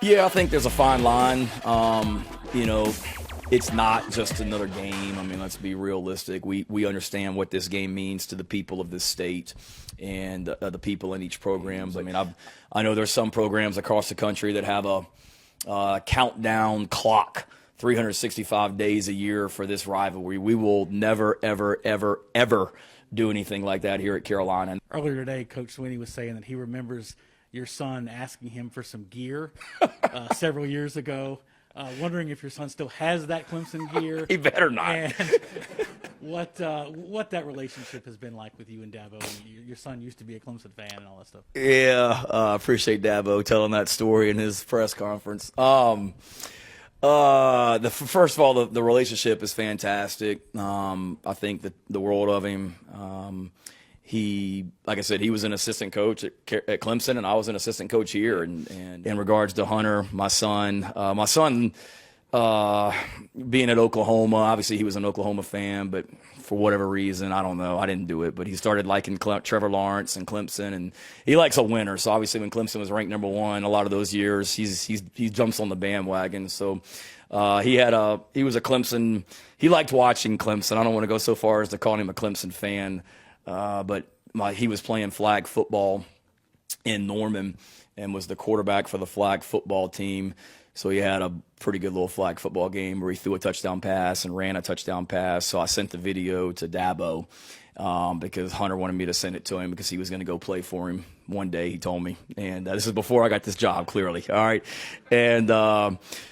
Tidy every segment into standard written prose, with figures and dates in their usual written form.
Yeah, I think there's a fine line. It's not just another game. I mean, let's be realistic. We understand what this game means to the people of this state and the people in each program. I mean, I know there's some programs across the country that have a countdown clock, 365 days a year for this rivalry. We will never, ever, ever, ever do anything like that here at Carolina. Earlier today, Coach Sweeney was saying that he remembers your son asking him for some gear several years ago. Wondering if your son still has that Clemson gear. He better not. And what that relationship has been like with you and Dabo. And your son used to be a Clemson fan and all that stuff. Yeah, I appreciate Dabo telling that story in his press conference. First of all, the relationship is fantastic. I think that the world of him. He, like I said, he was an assistant coach at Clemson, and I was an assistant coach here. And in regards to Hunter, my son being at Oklahoma, obviously he was an Oklahoma fan, but for whatever reason, I don't know, I didn't do it. But he started liking Trevor Lawrence and Clemson, and he likes a winner. So obviously when Clemson was ranked number one a lot of those years, he jumps on the bandwagon. So he was a Clemson. He liked watching Clemson. I don't want to go so far as to call him a Clemson fan. But he was playing flag football in Norman and was the quarterback for the flag football team. So he had a pretty good little flag football game where he threw a touchdown pass and ran a touchdown pass. So I sent the video to Dabo because Hunter wanted me to send it to him because he was going to go play for him one day, he told me. And this is before I got this job, clearly. All right. And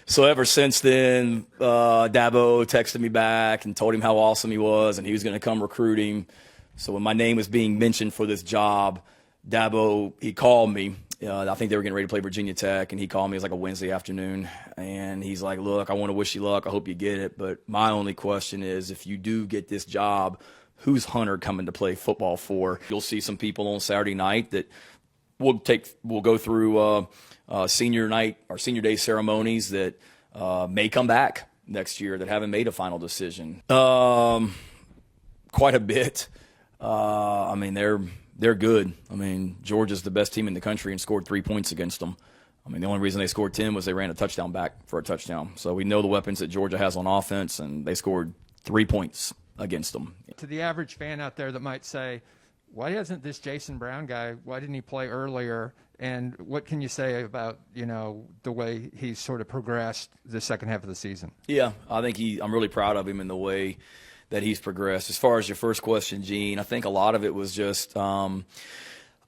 so ever since then, Dabo texted me back and told him how awesome he was and he was going to come recruit him. So when my name was being mentioned for this job, Dabo, he called me. I think they were getting ready to play Virginia Tech, and he called me. It was like a Wednesday afternoon, and he's like, look, I want to wish you luck. I hope you get it. But my only question is, if you do get this job, who's Hunter coming to play football for? You'll see some people on Saturday night that we'll go through senior night or senior day ceremonies that may come back next year that haven't made a final decision. Quite a bit. I mean, they're good. I mean, Georgia's the best team in the country and scored 3 points against them. I mean, the only reason they scored 10 was they ran a touchdown back for a touchdown. So we know the weapons that Georgia has on offense, and they scored 3 points against them. To the average fan out there that might say, why isn't this Jason Brown guy, why didn't he play earlier? And what can you say about, the way he's sort of progressed the second half of the season? Yeah, I think I'm really proud of him in the way that he's progressed. As far as your first question, Gene, I think a lot of it was just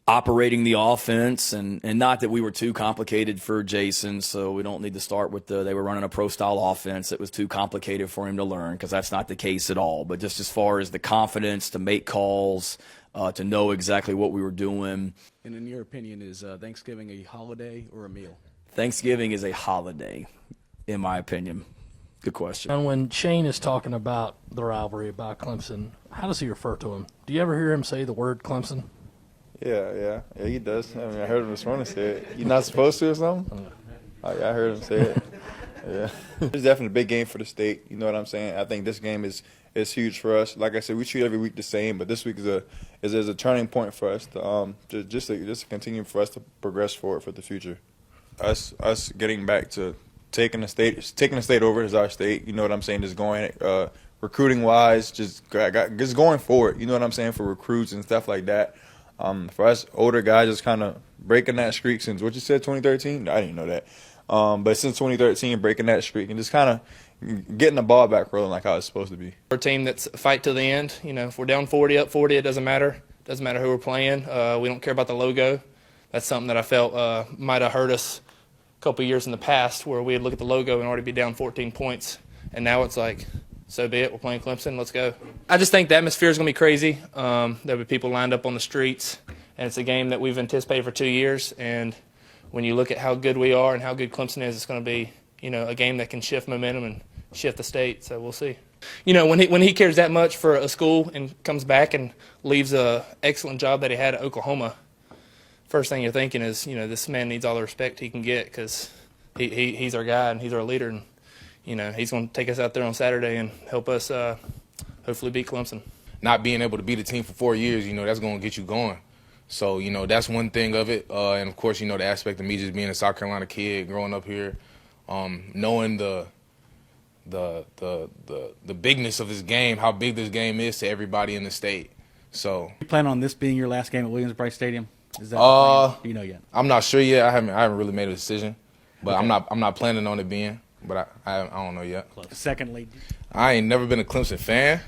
operating the offense, and not that we were too complicated for Jason, so we don't need to start with they were running a pro-style offense that was too complicated for him to learn, because that's not the case at all. But just as far as the confidence to make calls, to know exactly what we were doing. And in your opinion, is Thanksgiving a holiday or a meal? Thanksgiving is a holiday, in my opinion. Good question. And when Shane is talking about the rivalry about Clemson, how does he refer to him? Do you ever hear him say the word Clemson? Yeah, he does. I mean, I heard him this morning say it. You're not supposed to or something? I heard him say it. Yeah. It's definitely a big game for the state. You know what I'm saying? I think this game is huge for us. Like I said, we treat every week the same, but this week is a turning point for us to just continue for us to progress forward for the future. Us getting back to taking the state over as our state. You know what I'm saying? Just going recruiting wise, just going forward. You know what I'm saying, for recruits and stuff like that. For us older guys, just kind of breaking that streak since what you said 2013. I didn't know that, but since 2013, breaking that streak and just kind of getting the ball back rolling like how it's supposed to be. We're a team that's fight to the end. If we're down 40, up 40, it doesn't matter. It doesn't matter who we're playing. We don't care about the logo. That's something that I felt might have hurt us couple of years in the past where we'd look at the logo and already be down 14 points, and now it's like, so be it, we're playing Clemson, let's go. I just think the atmosphere is going to be crazy. There'll be people lined up on the streets, and it's a game that we've anticipated for 2 years, and when you look at how good we are and how good Clemson is, it's going to be a game that can shift momentum and shift the state, so we'll see. When he cares that much for a school and comes back and leaves an excellent job that he had at Oklahoma, first thing you're thinking is, this man needs all the respect he can get because he's our guy and he's our leader. And, he's going to take us out there on Saturday and help us hopefully beat Clemson. Not being able to beat a team for 4 years, that's going to get you going. So, you know, that's one thing of it. And, of course, you know, the aspect of me just being a South Carolina kid, growing up here, knowing the bigness of this game, how big this game is to everybody in the state. So, You plan on this being your last game at Williams-Brice Stadium? Is that the plan? Do you know yet? I'm not sure yet. I haven't really made a decision, but okay. I'm not planning on it being. But I don't know yet. Secondly, I ain't never been a Clemson fan,